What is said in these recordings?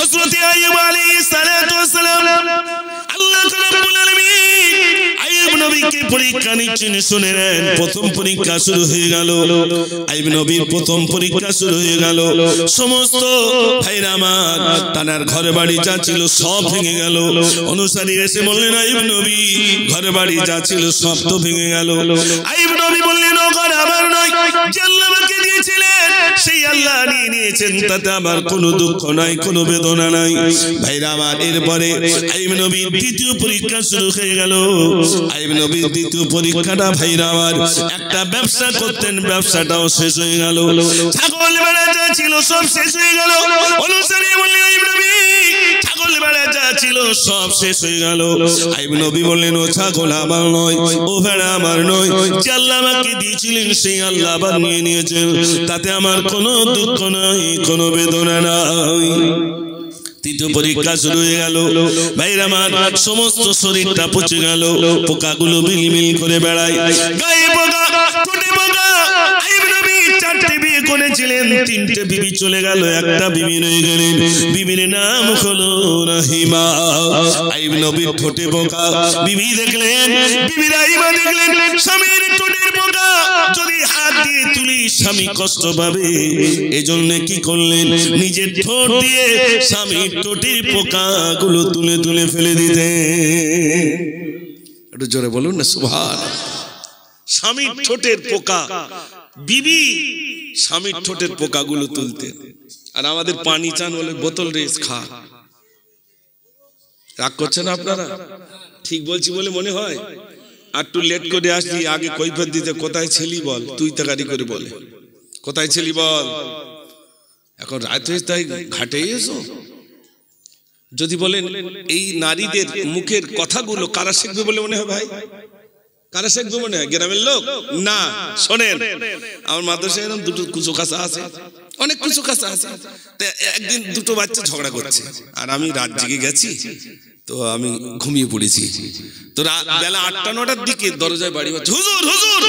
হযরত আইয়ুব আলাইহিস সালাতু ওয়াস সালাম আল্লাহ রাব্বুল আলামিন আইয়ুব নবীকে পরীক্ষা নিচ্ছেন। শুনে নেন, প্রথম পরীক্ষা শুরু হয়ে গেল। আইয়ুব নবীর প্রথম পরীক্ষা শুরু হয়ে গেল। সমস্ত ভাইরা আমার তানার ঘরে বাড়ি যা ছিল সব ভেঙে গেল। অনুসারী এসে বললেন, আইয়ুব নবী ঘরে বাড়ি যা ছিল সব তো ভেঙে গেল। আইয়ুব নবী বললেন, ও ঘর আমার নয়, যে আল্লাহ আমাকে দিয়েছিলেন সেই আল্লাহ নিয়ে নিয়েছেন, তাতে আমার কোনো দুঃখ নাই, কোনো বেদনা নাই। ভাইরা আমার এরপরে আইয়ুব নবীর দ্বিতীয় পরীক্ষা শুরু হয়ে গেল। আইয়ুব নবীর দ্বিতীয় পরীক্ষাটা ভাইরা আমার, একটা ব্যবসা করতেন, ব্যবসাটাও শেষ হয়ে গেল। ছাগল ভেড়া যা ছিল সব শেষ হয়ে গেল। অনুসারী বললেন, আইয়ুব নবী ছাগল ভেড়া যা ছিল সব শেষ হয়ে গেল। আইয়ুব নবী বললেন, ও ছাগল আমার নয়, ও ভেড়া আমার নয়, যে আল্লাহ আমাকে দিয়েছিলেন সেই আল্লাহ আবার নিয়ে নিয়েছেন, তাতে আমার কোনো দুঃখ নাই, কোনো বেদনা নাই। তৃতীয় পরীক্ষা শুরু হয়ে গেল। ভাইরা আমার সমস্ত শরীরটা পচে গেল, পোকাগুলো মিলমিল করে বেড়ায়, গায়ে পোকা, ঠোঁটে পোকা। আইয়ুব নবী 4টে বিয়ে করেছিলেন, 3টে বিবি চলে গেল, একটা বিবি রয়ে গেলেন। বিবির নাম হলো রহিমা। আইয়ুব নবীর ঠোঁটে পোকা, বিবি দেখলেন, বিবি রহিমা দেখলেন স্বামীর ঠোঁটের পোকা যদি হাত দিয়ে তুলি স্বামী কষ্ট পাবে, এজন্য কি করলেন, নিজের ঠোঁট দিয়ে স্বামীর ঠোঁটের পোকাগুলো তুলে তুলে ফেলে দিতে। একটু জোরে বলুন না সুবহানাল্লাহ। স্বামীর ঠোঁটের পোকা, বিবি স্বামীর ঠোঁটের পোকাগুলো তুলতে। আর আমাদের পানি চান বলে বোতল রেস খা। রাগ করছেন আপনারা? ঠিক বলছি বলে মনে হয়? আর একটু লেট করে আসলি, আগে কৈফিয়ত দিতে, কোথায় ছিলি বল, তুই তাকারি করে বলে, কোথায় ছিলি বল, এখন রাত হয়েছে তাই ঘাটে এসো। যদি বলেন এই নারীদের মুখের কথাগুলো কারা শিখবে বলে মনে হয়? ভাই কারা শিখবে মনে হয়? গ্রামের লোক না। শোনেন, আমার মাদ্রাসায় এরকম দুটো কুচো কাঁচা আছে, অনেক কুচো কাঁচা আছে। একদিন দুটো বাচ্চা ঝগড়া করছে, আর আমি রাত জেগে গেছি, তো আমি ঘুমিয়ে পড়েছি। তো বেলা 8টা 9টার দিকে দরজায় বাড়ি মারছে, হুজুর হুজুর।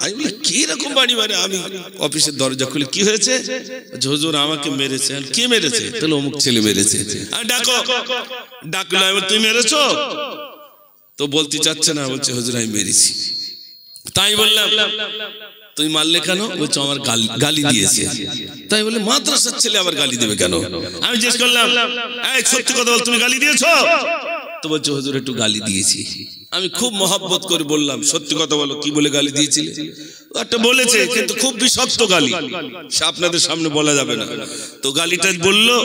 আমি বলি, কি রকম বাড়ি মারে? আমি অফিসের দরজা খুলে, কি হয়েছে? হুজুর আমাকে মেরেছে। কে মেরেছে? তাহলে অমুক ছেলে মেরেছে। ডাকো, ডাকলো, তুই মেরেছো? তো বলতে চাচ্ছে না, বলছে হুজুর আমি মেরেছি। তাই বললাম, তুই মারলে কেন? বলছে আমার গালি দিয়েছে। তাই বলে মাদ্রাসার ছেলে আবার গালি দেবে কেন? আমি জিজ্ঞেস করলাম, এই সত্যি কথা বল, তুমি গালি দিয়েছো? তো বলছে হুজুর একটু গালি দিয়েছি। আমি খুব মহব্বত করে বললাম, সত্যি কথা বলো, কি বলে গালি দিয়েছিলে? একটা বলেছে, কিন্তু খুব বিষাক্ত গালি, সে আপনাদের সামনে বলা যাবে না। তো গালিটা বললো।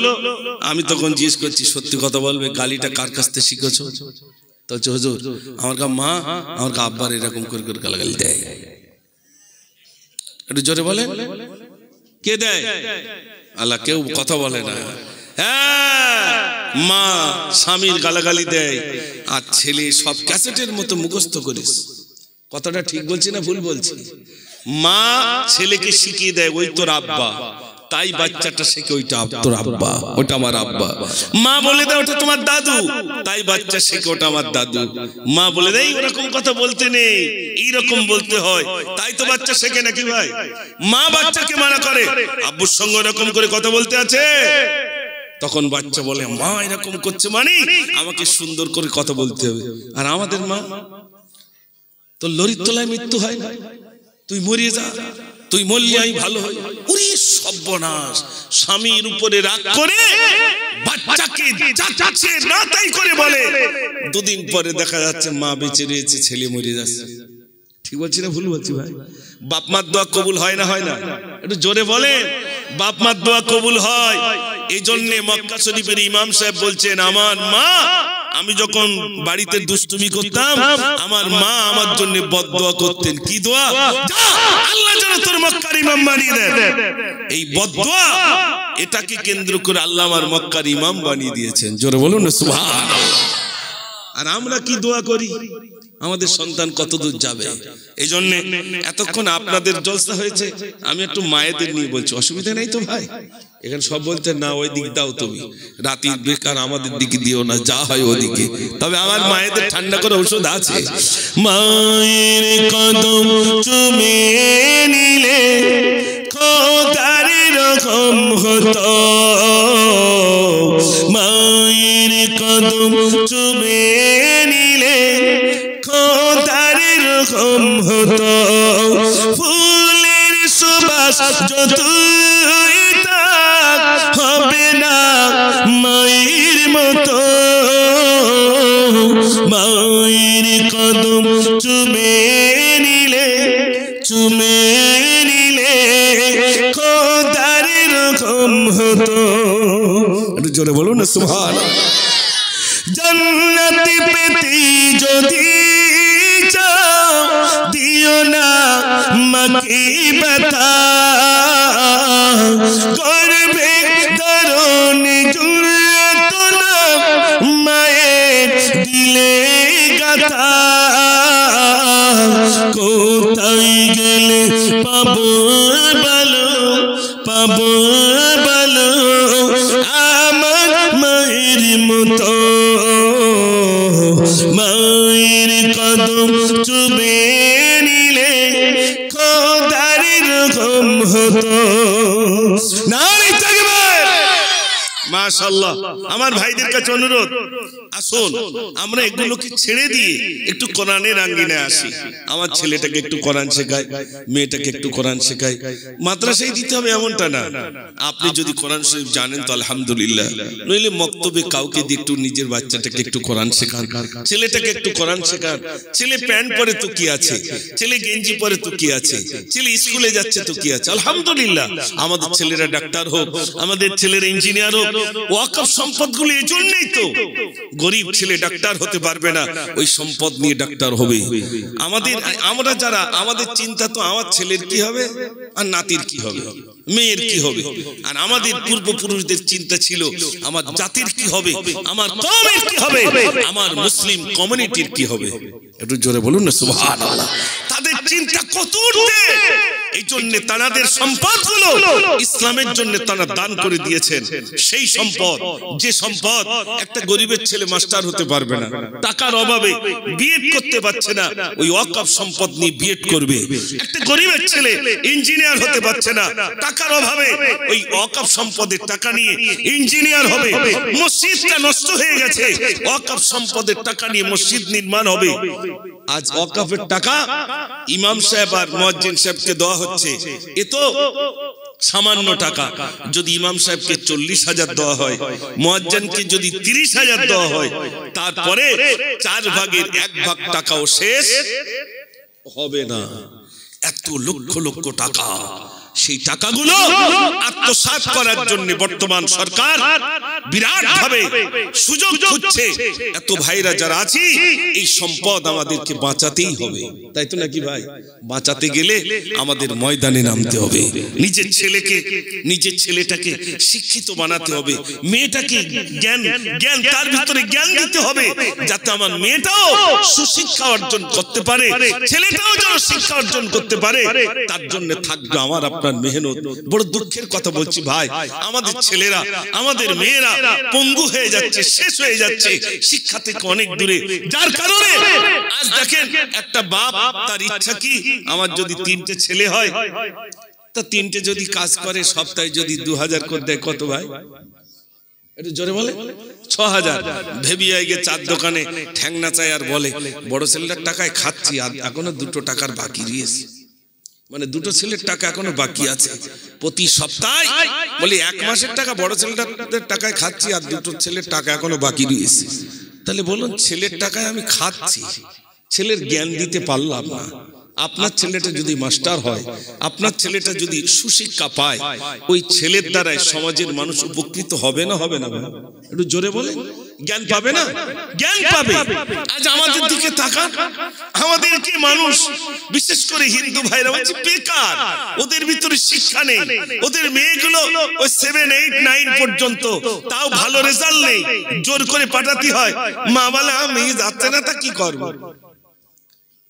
আমি তখন জিজ্ঞেস করছি, সত্যি কথা বলবে, গালিটা কার কাছ থেকে শিখেছো? তো হুজুর আমার মা, আমার আব্বার এরকম করে করে গালাগালি দেয়। একটু জোরে বলে, কে দেয়? আল্লাহ, কেউ কথা বলে না। হ্যাঁ, মা স্বামীর গালাগালি দেয়, আর ছেলে সব ক্যাসেটের মতো মুখস্থ করিস। কথাটা ঠিক বলছি না ভুল বলছি? মা ছেলেকে শিখিয়ে দেয়, ওই তোর আব্বা, তাই বাচ্চাটা শেখে ওইটা তোর আব্বা, ওটা আমার আব্বা। মা বলে দেয় ওটা তোমার দাদু, তাই বাচ্চা শেখে ওটা আমার দাদু। মা বলে দেয় ওরকম কথা বলতে নেই, এইরকম বলতে হয়, তাই তো বাচ্চা শেখে নাকি ভাই? মা বাচ্চাকে মানা করে, আব্বুর সঙ্গে এরকম করে কথা বলতে আছে, তখন বাচ্চা বলে মা এরকম করছে মানে আমাকে সুন্দর করে কথা বলতে হবে। আর আমাদের মা, তোর লরির তলায় মৃত্যু হয় না, তুই মরিয়ে যা, তুই মরলে আমি ভালো হই। ওরে সর্বনাশ! স্বামীর উপরে রাগ করে বাচ্চাকে যাচ্ছে না তাই করে বলে। দুদিন পরে দেখা যাচ্ছে মা বেঁচে রয়েছে, ছেলে মরে যাচ্ছে। ঠিক বলছি না ভুল বলছি ভাই? বাপ মার দোয়া কবুল হয় না? হয় না? একটু জোরে বলে, বাপ মার দোয়া কবুল হয়। এই জন্য মক্কা শরীফের ইমাম সাহেব বলছেন, আমার মা, আমি যখন বাড়িতে দুষ্টুমি করতাম, আমার মা আমার জন্য বদদোয়া করতেন। কি দোয়া? আল্লাহ যেন তোর মক্কার ইমাম বানিয়ে দেন। এই বদদোয়া, এটাকে কেন্দ্র করে আল্লাহ আমার মক্কার ইমাম বানিয়ে দিয়েছেন। জোরে বলুন না সুবহানাল্লাহ। আর আমরা কি দোয়া করি? আমাদের সন্তান কত দূর যাবে? এই জন্য এতক্ষণ আপনাদের জলসা হয়েছে, আমি একটু মায়েদের নিয়ে বলছি, অসুবিধা নেই তো ভাই? এখানে সব বলতে না, ওই দিক দাও তুমি, রাতি বেকার আমাদের দিকে দিও না, যা হয় ওদিকে। তবে আমার মায়েদের ঠান্ডা করে ওষুধ আছে। মায়ের কদম চুমে নিলে খোদার রকম হতো, কদম চুমে নিলে খোদার রকম হতো ফুলের সুবাস যতই তাক হবে না মায়ের মতো মায়ের কদম চুমে নিলে খোদার রকম হতো। একটু জোরে বলুন না সুবহানাল্লাহ। জান্নাত পেতে যদি চাও দিও না মাকে ব্যথা করবে দারুণ জুড়ত না মায়ের দিলে গাথা কোথায় গেলে পাবো বলো আমার মায়ের মতো মায়ের কদম চুমে নিলে খোদার রকম হতো। নারে তাকবীর মাশাআল্লাহ। আমার ভাইদের কাছে অনুরোধ, আসুন আমরা এগুলোকে ছেড়ে দিয়ে একটু কোরআনের আঙ্গিনায় আসি। আমার ছেলেটাকে একটু কোরআন শেখাই, মেয়েটাকে একটু কোরআন শেখাই। মাদ্রাসায় দিতে হবে এমনটা না, আপনি যদি কোরআন শরীফ জানেন তো আলহামদুলিল্লাহ, নইলে মক্তবে কাউকে দিয়ে একটু নিজের বাচ্চাটাকে একটু কোরআন শেখান, ছেলেটাকে একটু কোরআন শেখান। ছেলে প্যান্ট পরে তো কি আছে, ছেলে গেঞ্জি পরে তো কি আছে, ছেলে স্কুলে যাচ্ছে তো কি আছে। আলহামদুলিল্লাহ আমাদের ছেলেরা ডাক্তার হোক, আমাদের ছেলেরা ইঞ্জিনিয়ার হোক। ওয়াকফ সম্পদগুলো এই জন্যই তো, গরিব ছেলে ডাক্তার হতে পারবে না, ওই সম্পদ নিয়ে ডাক্তার হবে। আমরা যারা আমাদের চিন্তা তো আমার ছেলের কি হবে আর নাতির কি হবে, মেয়ের কি হবে। আর আমাদের পূর্বপুরুষদের চিন্তা ছিল আমার জাতির কি হবে, আমার কওমের কি হবে, আমার মুসলিম কমিউনিটির কি হবে। একটু জোরে বলুন না সুবহানাল্লাহ। তাদের চিন্তা কত উঠবে, এই জন্য তাদের সম্পদগুলো ইসলামের জন্য তারা দান করে দিয়েছেন। সেই সম্পদ, যে সম্পদ একটা গরিবের ছেলে মাস্টার হতে পারবে না, টাকার অভাবে বিএড করতে পারছে না, ওই ওয়াকফ সম্পদ নিয়ে বিএড করবে। একটা গরিবের ছেলে ইঞ্জিনিয়ার হতে পারছে না, টাকার অভাবে ওই ওয়াকফ সম্পদের টাকা নিয়ে ইঞ্জিনিয়ার হবে। মসজিদটা নষ্ট হয়ে গেছে, ওয়াকফ সম্পদের টাকা নিয়ে মসজিদ নির্মাণ হবে। আজ ওয়াকফের টাকা ইমাম সাহেব আর মুয়াজ্জিন সাহেবকে দেওয়া হচ্ছে, এ তো সামান্য টাকা। যদি ইমাম সাহেবকে 40,000 দেওয়া হয়, মুয়াজ্জিনকে যদি 30,000 দেওয়া হয়, তারপরে 4 ভাগের 1 ভাগ টাকাও শেষ হবে না। এত লক্ষ লক্ষ টাকা, সেই টাকাগুলো আত্মসাৎ করার জন্য বর্তমান সরকার বিরাট ভাবে সুযোগ খুঁজছে। এত ভাইরা যারা আছি, এই সম্পদ আমাদেরকে বাঁচাতেই হবে, তাই তো নাকি ভাই? বাঁচাতে গেলে আমাদের ময়দানে নামতে হবে। নিজের ছেলেটাকে শিক্ষিত বানাতে হবে, মেয়েটাকে জ্ঞান তার ভিতরে জ্ঞান দিতে হবে, যাতে আমার মেয়েটাও সুশিক্ষা অর্জন করতে পারে, ছেলেটাও যেন শিক্ষা অর্জন করতে পারে। তার জন্য থাকবে আমার আপনার মেহনত। বড় দুঃখের কথা বলছি ভাই, আমাদের ছেলেরা, আমাদের মেয়েরা পঙ্গু হয়ে যাচ্ছে, শেষ হয়ে যাচ্ছে, শিক্ষা থেকে অনেক দূরে। যার কারণে আজ দেখেন একটা বাপ, তার ইচ্ছা কি, আমার যদি 3টে ছেলে হয়, তা 3টে যদি কাজ করে, সপ্তাহে যদি 2000 করে দেয়, কত ভাই? একটু জোরে বলে 6000। ভেবি আইগে 4 দোকানে ঠ্যাংনা চায় আর বলে বড় ছেলেটার টাকায় খাচ্ছি, আর এখনো 2টো টাকার বাকি রয়েছে। মানে 2টো ছেলের টাকা এখনো বাকি আছে। প্রতি সপ্তাহে বলি 1 মাসের টাকা বড় ছেলেটার টাকায় খাচ্ছি, আর 2টো ছেলের টাকা এখনো বাকি রয়েছে। তাহলে বলুন, ছেলের টাকায় আমি খাচ্ছি, ছেলের জ্ঞান দিতে পারলাম না। আপনার ছেলেটা যদি মাস্টার হয়, আপনার ছেলেটা যদি সুশিক্ষা পায়, ওই ছেলের দ্বারাই সমাজের মানুষ উপকৃত হবে না, হবে না? একটু জোরে বলেন। জ্ঞান পাবে না? জ্ঞান পাবে। আজ আমাদের দিকে তাকান, আমাদেরকে মানুষ, বিশেষ করে হিন্দু ভাইরা বলছে বেকার, ওদের ভিতরে শিক্ষা নেই, ওদের মেয়েগুলো ওই 7, 8, 9 পর্যন্ত, তাও ভালো রেজাল্ট নেই, জোর করে পাঠাতে হয়। মা বলে মেয়ে যাচ্ছে না, তা কি করবো?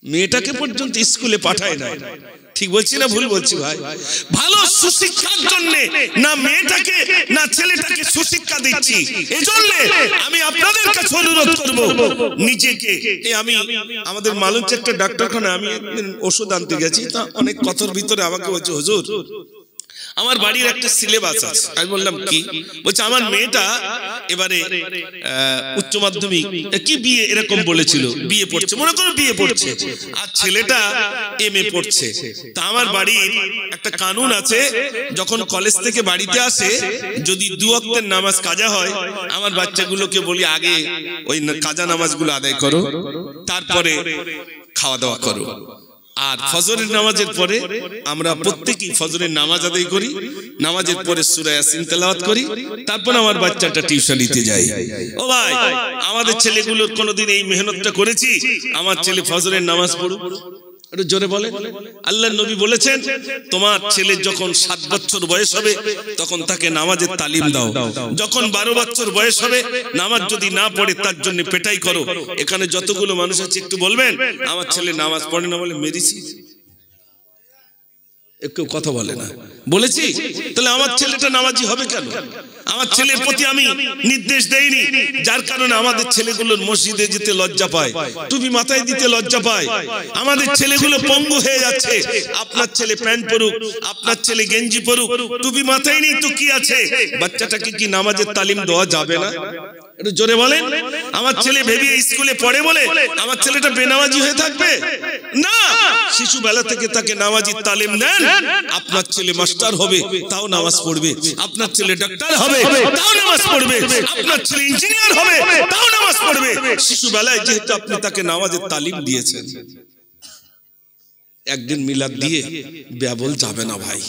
মেয়েটাকে পর্যন্ত স্কুলে পাঠায় না। ঠিক বলছি না ভুল বলছি ভাই? ভালো সুশিক্ষার জন্য না মেয়েটাকে না ছেলেটাকে সুশিক্ষা দিচ্ছি। এজন্য আমি আপনাদের কাছে অনুরোধ করব, নিজেকে, আমি আমাদের মালঞ্চ একটা ডাক্তারখানা, আমি ওষুধ আনতে গেছি, তা অনেক কথার ভিতরে আমাকে বলছে, হুজুর আমার বাড়ির একটা সিলেবাস আছে। আমি বললাম কি? বলছে আমার মেয়েটা এবারে উচ্চ মাধ্যমিক কি বিয়ে এরকম বলেছিল, বিয়ে পড়ছে, মনে করো বিয়ে পড়ছে, আর ছেলেটা এমএ পড়ছে। তা আমার বাড়ির একটা কানুন আছে, যখন কলেজ থেকে বাড়িতে আসে যদি 2 ওয়াক্তের নামাজ কাজা হয়, আমার বাচ্চাগুলোকে বলি আগে ওই কাজা নামাজগুলো আদায় করো, তারপরে খাওয়া দাওয়া করো। আর ফজরের নামাজের পরে আমরা প্রত্যেকেই ফজরের নামাজ আদায় করি, নামাজের পরে সূরা ইয়াসিন তেলাওয়াত করি, তারপর আমার বাচ্চাটা টিউশনিতে যায়। ও ভাই, আমাদের ছেলেগুলোর কোনোদিন এই মেহনতটা করেছি? আমার ছেলে ফজরের নামাজ পড়ুক, একটু জোরে বলে। আল্লাহর নবী বলেছেন, তোমার ছেলে যখন 7 বছর বয়স হবে তখন তাকে নামাজের তালিম দাও, যখন 12 বছর বয়স হবে নামাজ যদি না পড়ে তার জন্য পেটাই করো। এখানে যতগুলো মানুষ আছে একটু বলবেন আমার ছেলে নামাজ পড়ে না বলে মেরেছি? একটু কথা বলে না, বলেছি? তাহলে আমার ছেলেটা নামাজি হবে কেন? আমার ছেলের প্রতি আমি নির্দেশ দেইনি, যার কারণে আমাদের ছেলেগুলোর মসজিদে যেতে লজ্জা পায়, টুপি মাথায় দিতে লজ্জা পায়। আমাদের ছেলেগুলো পঙ্গু হয়ে যাচ্ছে। আপনার ছেলে প্যান্ট পরুক, আপনার ছেলে গেঞ্জি পরুক, টুপি মাথায় নেই তো কি আছে? বাচ্চাটাকে কি নামাজের তালিম দেওয়া যাবে না? একটু জোরে বলেন। আমার ছেলে ভেবে স্কুলে পড়ে বলে আমার ছেলেটা বেনামাজি হয়ে থাকবে না। শিশু বেলা থেকে তাকে নামাজির তালিম দেন। আপনার ছেলে মাস্টার হবে তাও নামাজ পড়বে, আপনার ছেলে ডাক্তার হবে তাও নামাজ পড়বে, আপনার ছেলে ইঞ্জিনিয়ার হবে তাও নামাজ পড়বে। শিশু বেলায় যেহেতু আপনি তাকে নামাজের তালিম দিয়েছেন, একদিন মিলাদ দিয়ে ব্যাবল যাবে না ভাই।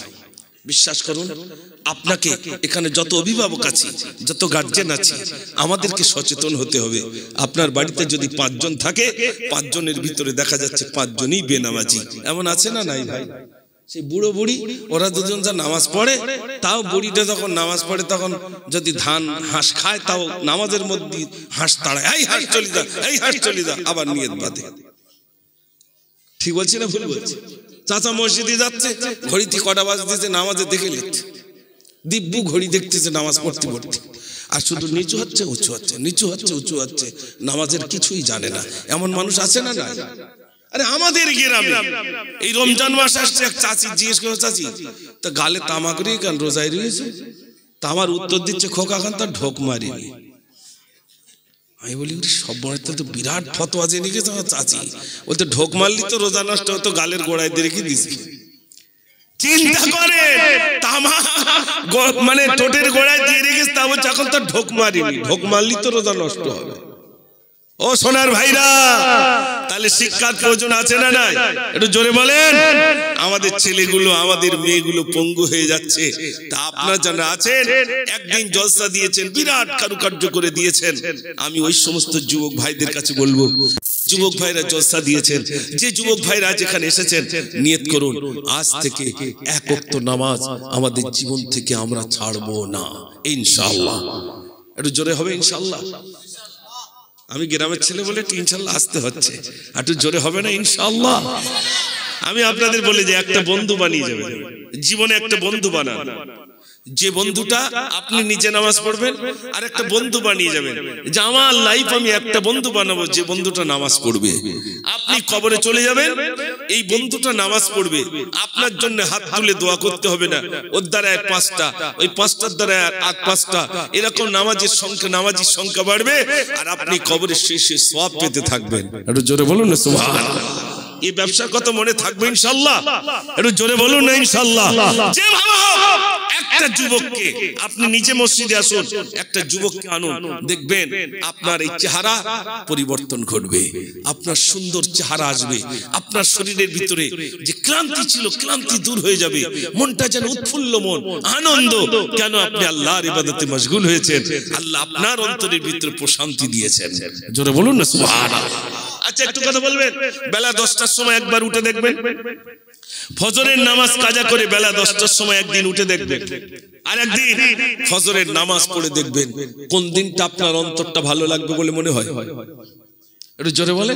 বিশ্বাস করুন, আপনাকে এখানে যত অভিভাবক আছে, যত গার্জেন আছে, আমাদেরকে সচেতন হতে হবে। আপনার বাড়িতে যদি 5 জন থাকে, 5 জনের ভিতরে দেখা যাচ্ছে 5 জনই বেনামাজি। এমন আছে না নাই ভাই? সেই বুড়ো বুড়ি ওরা 2 জন যা নামাজ পড়ে, তাও বুড়িটা যখন নামাজ পড়ে তখন যদি ধান হাঁস খায় তাও নামাজের মধ্যে হাঁস তাড়ায়, এই হাঁস চলে যা, এই হাঁস চলে যা, আবার নিয়ত বাঁধে। ঠিক বলছি না ভুল বলছি? চাচা মসজিদে যাচ্ছে, ঘড়িতে কটা বাজতেছে নামাজে দেখে নিচ্ছে, দিব্যু ঘড়ি দেখতেছে নামাজ পড়তে পড়তে, আর শুধু নিচু হচ্ছে উঁচু হচ্ছে, নিচু হচ্ছে উঁচু হচ্ছে, নামাজের কিছুই জানে না। এমন মানুষ আছে না? না। আরে আমাদের গ্রামে এই রমজান মাস আসছে, এক চাচি জিজ্ঞেস করে, চাচি তা গালে তামাক রে কেন, রোজায় রয়েছে? তা আমার উত্তর দিচ্ছে, খোকা খান তার ঢোক মারিনি। আমি বলি সব বড় তো বিরাট ফতোয়া জেনে গেছে আমার চাচি, বলতে ঢোক মারলি তো রোজা নষ্ট হতো, গালের গোড়ায় দিয়ে রেখে দিছি। চিন্তা করে তামাক মানে ঠোঁটের গোড়ায় দিয়ে রেখেছে, তা বলছে এখন তো ঢোক মারিনি, ঢোক মারলি তো রোজা নষ্ট হবে। ও সোনার ভাইরা, তাহলে শিক্ষার প্রয়োজন আছে না নাই? একটু জোরে বলেন। আমাদের ছেলেগুলো, আমাদের মেয়েগুলো পঙ্গু হয়ে যাচ্ছে। তা আপনারা যারা আছেন, একদিন জলসা দিয়েছেন, বিরাট কারুকার্য করে দিয়েছেন। আমি ওই সমস্ত যুবক ভাইদের কাছে বলবো, যুবক ভাইরা জলসা দিয়েছেন, যে যুবক ভাইরা যেখানে এসেছেন, নিয়ত করুন আজ থেকে 1 ওয়াক্ত নামাজ আমাদের জীবন থেকে আমরা ছাড়বো না, ইনশাআল্লাহ। একটু জোরে হবে ইনশাআল্লাহ। আমি গ্রামের ছেলে বলে ইনশাআল্লাহ আসতে হচ্ছে, একটু জোরে হবে না ইনশাআল্লাহ? আমি আপনাদের বলে যে একটা বন্ধু বানিয়ে যাবেন, জীবনে একটা বন্ধু বানান, যে বন্ধুটা আপনি নিজে নামাজ পড়বেন, আর একটা বন্ধু বানিয়ে যাবেন যে আমার লাইফ আমি একটা বন্ধু বানাবো, যে বন্ধুটা নামাজ পড়বে। আপনি কবরে চলে যাবেন, এই বন্ধুটা নামাজ পড়বে, আপনার জন্য হাত তুলে দোয়া করতে হবে না। ওর দ্বারা 5টা, ওই 5টার দ্বারা 5টা, এরকম নামাজের সংখ্যা, নামাজির সংখ্যা বাড়বে, আর আপনি কবরের শেষে সওয়াব পেতে থাকবেন। একটু জোরে বলুন না সুবহানাল্লাহ। এই ব্যবসার কথা মনে থাকবে ইনশাআল্লাহ। একটু জোরে বলুন না ইনশাআল্লাহ। যে ভালো হোক, একটা যুবককে আপনি নিজে মসজিদে আসুন, একটা যুবককে আনুন, দেখবেন আপনার এই চেহারা পরিবর্তন ঘটবে, আপনার সুন্দর চেহারা আসবে, আপনার শরীরের ভিতরে যে ক্লান্তি ছিল, ক্লান্তি দূর হয়ে যাবে, মনটা যেন উৎফুল্ল মন, আনন্দ। কেন? আপনি আল্লাহর ইবাদতে মশগুল হয়েছেন, আল্লাহ আপনার অন্তরের ভিতরে প্রশান্তি দিয়েছেন। জোরে বলুন না সুবহানাল্লাহ। আচ্ছা একটু কথা বলবেন, বেলা 10টার সময় একবার উঠে দেখবেন, ফজরের নামাজ কাজা করে বেলা 10টার সময় একদিন উঠে দেখবেন, আর একদিন ফজরের নামাজ পড়ে দেখবেন, কোন দিনটা আপনার অন্তরটা ভালো লাগবে বলে মনে হয়? একটু জোরে বলে।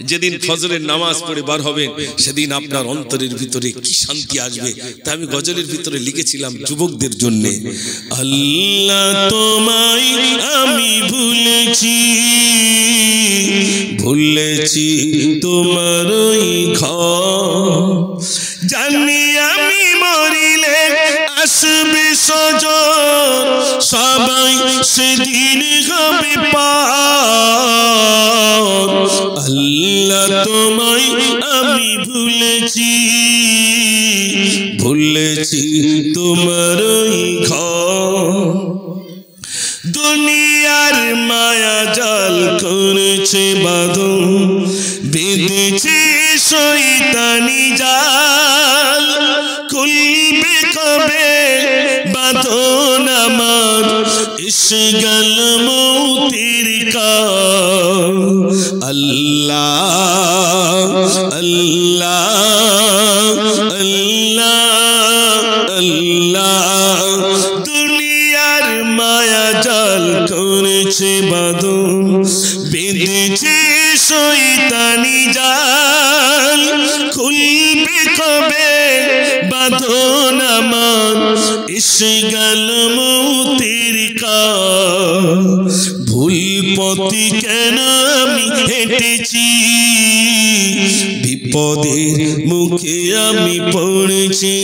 যেদিন ফজরের নামাজ পড়ে বার হবেন, সেদিন আপনার অন্তরের ভিতরে কি শান্তি আসবে। তা আমি গজলের ভিতরে লিখেছিলাম যুবকদের জন্য, আল্লাহ তোমায় আমি ভুলেছি, ভুলেছি তোমার ওই ঘর, জানি আমি মরিলে সেদিন হবে পার। আল্লাহ তোমায় আমি ভুলেছি, ভুলেছি তোমার ওই ঘর। দুনিয়ার মায়া জাল করেছে বাঁধন, বেঁধেছে শয়তানি জাল। খুলবে কবে বাঁধন আমার, এসে গেল মৌতের কাল। আল্লাহ আল্লাহ আল্লাহ আল্লাহ, দুনিয়ার মায়া জাল করেছে বাঁধন, বেঁধেছে শয়তানি জাল। খুলবে কবে বাঁধন আমার, এসে গেল মৌতের কাল। ভুল পথে কেন আমি হেঁটেছি, বিপদের মুখে আমি পড়েছি।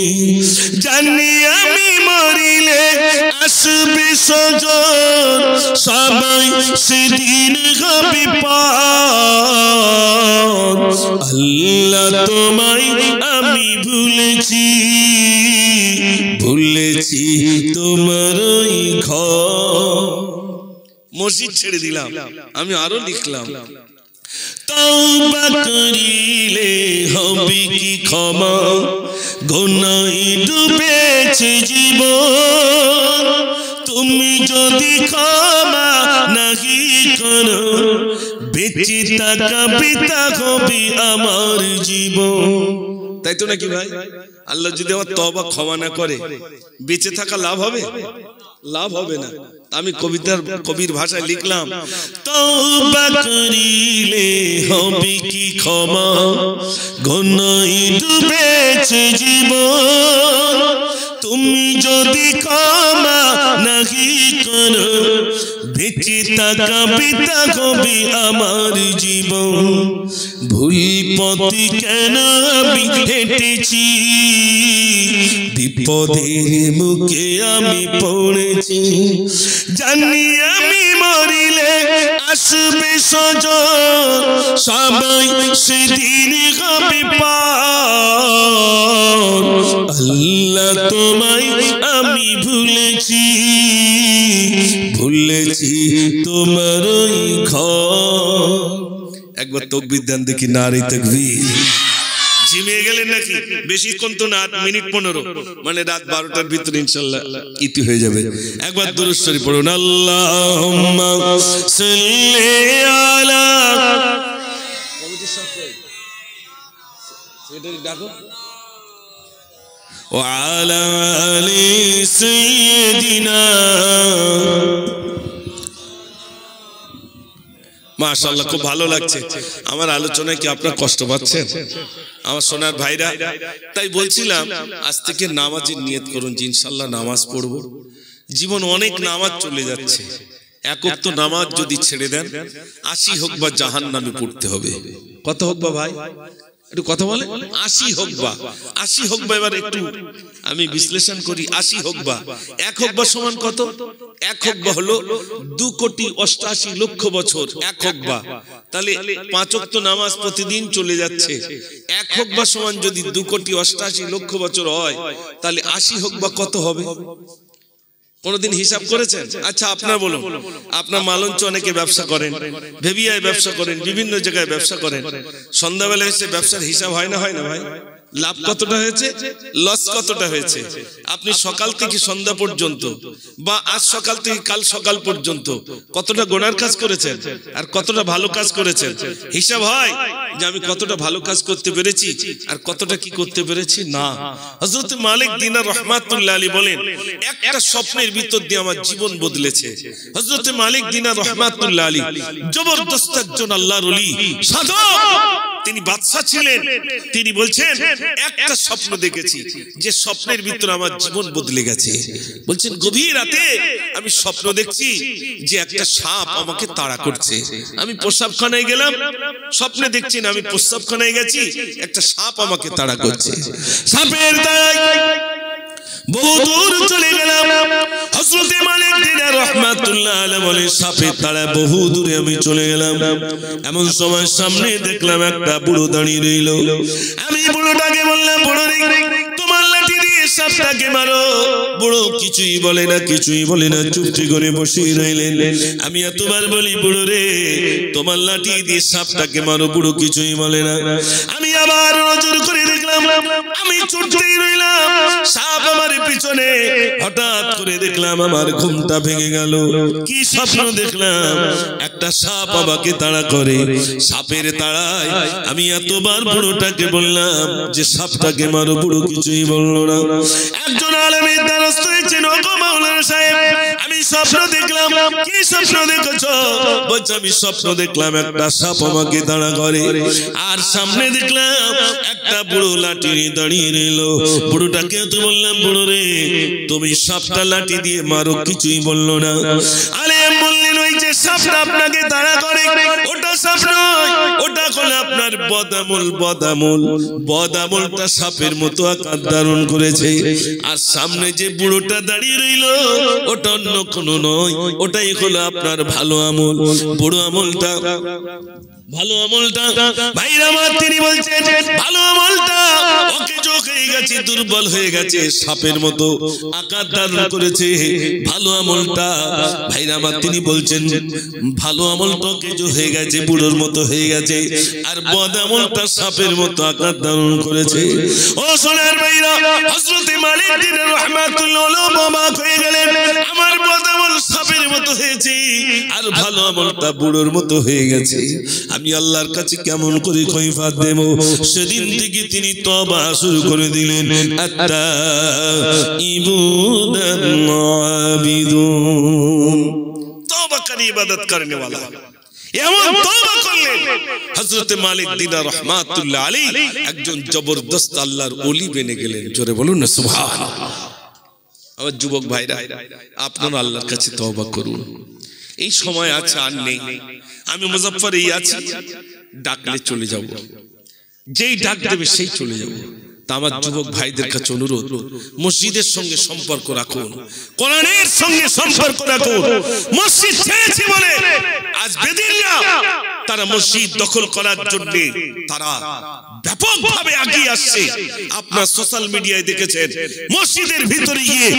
জানি আমি মরিলে আসবে সজন, সবাই সেদিন হবে পার। আল্লাহ তোমায় আমি ভুলেছি, ভুলেছি তোমার ওই ঘর। মসজিদ ছেড়ে দিলাম, আমি আরো লিখলাম, তওবা করিলে হবে কি ক্ষমা, গুনাহে ডুবেছে জীবন। তুমি যদি ক্ষমা নাহি করো, বেঁচে থাকা বৃথা হবে আমার জীবন। তাই তো নাকি ভাই? আল্লাহ যদি আমার তওবা ক্ষমা না করে, বেঁচে থাকা লাভ হবে? লাভ হবে না। আমি কবির ভাষায় লিখলাম, তওবা করিলে হবে কি ক্ষমা, গুনাহে ডুবেছে জীবন। তুমি যদি ক্ষমা নাহি করো, বেঁচে থাকা বৃথা হবে আমার জীবন। ভুল পথে কেন আমি হেঁটেছি, বিপদের মুখে আমি পড়েছি। জানি আমি মরিলে আসবে সজন, সবাই সেদিন হবে পার। আল্লাহ তোমায় আমি ভুলেছি, ভুলেছি তোমার ওই ঘর। একবার তাকবীর দেন দেখি, নারে তাকবীর। জিমিয়ে গেলেন নাকি? বেশিক্ষণ তো না, 8 মিনিট 15, মানে রাত 12টার ভিতরে ইনশাআল্লাহ ইতি হয়ে যাবে। একবার দুরূদ শরীফ পড়ুন, আল্লাহুম্মা সাল্লি আলা। কমিটির সাথে সেটাই ডাকো, ওয়া আলা আলি সাইয়্যিদিনা। মাশাআল্লাহ, খুব ভালো লাগছে আমার আলোচনায়। কি আপনারা কষ্ট পাচ্ছেন আমার সোনার ভাইরা? তাই বলছিলাম আজ থেকে নামাজের নিয়ত করুন যে ইনশাআল্লাহ নামাজ পড়ব। জীবন অনেক নামাজ চলে যাচ্ছে, এক ওয়াক্ত নামাজ যদি ছেড়ে দেন 80 হোক বা জাহান্নামে পড়তে হবে। কত হোক বা ভাই, একটু কথা বলে? 80 হোক বা, 80 হোক বা। এবার একটু আমি বিশ্লেষণ করি, 80 হোক বা, 1 হোক বা সমান কত? 1 হোক বা হলো 2,88,00,000 বছর। 1 হোক বা, তাহলে 5 ওয়াক্ত নামাজ প্রতিদিন চলে যাচ্ছে। 1 হোক বা সমান যদি 2,88,00,000 বছর হয়, তাহলে 80 হোক বা কত হবে? কোনদিন হিসাব করেছেন? আচ্ছা আপনারা বলুন, আপনার মালঞ্চ অনেকে ব্যবসা করেন, ভেবিয়ায় ব্যবসা করেন, বিভিন্ন জায়গায় ব্যবসা করেন। সন্ধ্যাবেলা এসে ব্যবসার হিসাব হয় না, হয় না ভাই? লাভ কতটা হয়েছে, লস কতটা হয়েছে, আপনি সকাল থেকে সন্ধ্যা পর্যন্ত বা আজ সকাল থেকে কাল সকাল পর্যন্ত কতটা গোনার কাজ করেছেন আর কতটা ভালো কাজ করেছেন, হিসাব হয় যে আমি কতটা ভালো কাজ করতে পেরেছি আর কতটা কি করতে পেরেছি না। হযরত মালিক দিনার রাহমাতুল্লাহ আলাইহি বলেন, একটা স্বপ্নের ভিতর দিয়ে আমার জীবন বদলেছে। হযরত মালিক দিনার রাহমাতুল্লাহ আলাইহি জবরদস্ত একজন আল্লাহর ওলি সাধক, তিনি বাদশা ছিলেন। তিনি বলছেন একটা স্বপ্ন দেখেছি যে স্বপ্নের ভিতর আমার জীবন বদলে গেছে। বলছেন গভীর রাতে আমি স্বপ্ন দেখছি যে একটা সাপ আমাকে তাড়া করছে। আমি প্রস্রাবখানায় গেলাম, স্বপ্নে দেখছি না আমি প্রস্রাবখানায় গেছি, একটা সাপ আমাকে তাড়া করছে। সাপের তাড়ায় বহু দূর চলে গেলাম। হযরতে মালিক দিনার রাহমাতুল্লাহ আলাইহি বলে সাপের তাড়ায় বহু দূরে আমি চলে গেলাম। এমন সময় সামনে দেখলাম একটা বুড়ো দাঁড়িয়ে রইল। আমি বুড়োটাকে বললাম, বুড়ো রে তোমার লাঠি দিয়ে সাপটাকে মারো। বুড়ো কিছুই বলে না, কিছুই বলে না, চুপটি করে বসে রইলেন। আমি এতবার বলি, বুড়ো রে তোমার লাঠি দিয়ে সাপটাকে মারো, বুড়ো কিছুই বলে না। আমি আবার নজর করে দেখলাম, আমি ছুটতেই রইলাম, সাপ আমার পিছনে। হঠাৎ করে দেখলাম আমার ঘুমটা ভেঙে গেল। কি স্বপ্ন দেখলাম, একটা সাপ আমাকে তাড়া করে। সাপের তাড়ায় আমি এতবার বুড়োটাকে বললাম যে সাপটাকে মারো, বুড়ো কিছুই বললো না। একজন আলেমের দ্বারস্থ হয়েছেন, ওগো মাওলানা সাহেব আমি স্বপ্ন দেখলাম। কি স্বপ্ন দেখেছো? বলছে আমি স্বপ্ন দেখলাম একটা সাপ আমাকে তাড়া করে, আর সামনে দেখলাম একটা বুড়ো লাঠি নিয়ে দাঁড়িয়ে রইল। বুড়োটাকে তো বললাম, বুড়ো রে তুমি সাপটা লাঠি দিয়ে মারো, কিছুই বললো না। আলেম বললেন, ওই যে সাপটা আপনাকে তাড়া করে ওটা সাপ নয়, ওটা হলো আপনার বদামূল। বদামূলটা সাপের মতো আকার ধারণ করেছে। আর সামনে যে বুড়োটা দাঁড়িয়ে রইল ওটা অন্য কোনো নয়, ওটাই হলো আপনার ভালো আমল। বুড়ো আমলটা, ভালো আমলটা ভাইরা আমার, তিনি বলছেন ভালো আমলটা ওকে চোখ হয়ে গেছে, দুর্বল হয়ে গেছে, সাপের মতো আকার ধারণ করেছে। ভালো আমলটা ভাইরা আমার, তিনি বলছেন ভালো আমলটা ওকে চোখ হয়ে গেছে, বুড়োর মতো হয়ে গেছে, আর বদ আমলটা সাপের মতো আকার ধারণ করেছে। ও সোনার ভাইরা, হযরতে মালিক দিনার রাহমাতুল্লাহ আলাইহি অবাক হয়ে গেলেন, আমার বদ আমল সাপের মতো হয়েছে আর ভালো আমলটা বুড়োর মতো হয়ে গেছে। আমি আল্লাহর কাছে কেমন করে কৈফিয়ত দেব? সেদিন থেকে তিনি তওবা শুরু করে দিলেন। আত-তাইবুন আল-আবিদুন, তওবা করে ইবাদত করনে वाला। এমন তওবা করলেন হযরতে মালিক দিনার রাহমাতুল্লাহ আলাইহি একজন জবরদস্ত আল্লাহর ওলি বনে গেলেন। জোরে বলুন না সুবহানাল্লাহ। আমার যুবক ভাইরা, আপনারা আল্লাহর কাছে তওবা করুন। এই সময় আছে আর নেই। আমি মুজাফফরেই আছি, ডাকলে চলে যাব, যেই ডাক দেবে সেই চলে যাব। তা আমার যুবক ভাইদের কাছে অনুরোধ, মসজিদের সঙ্গে সম্পর্ক রাখুন, কোরআনের সঙ্গে সম্পর্ক রাখুন। মসজিদ ছেড়েছি বলে আজ বেদিনরা তারা মসজিদ দখল করার জন্য তারা ব্যাপকভাবে এগিয়ে আসছে। আপনারা সোশ্যাল মিডিয়ায় দেখেছেন, মসজিদের ভিতরে গিয়ে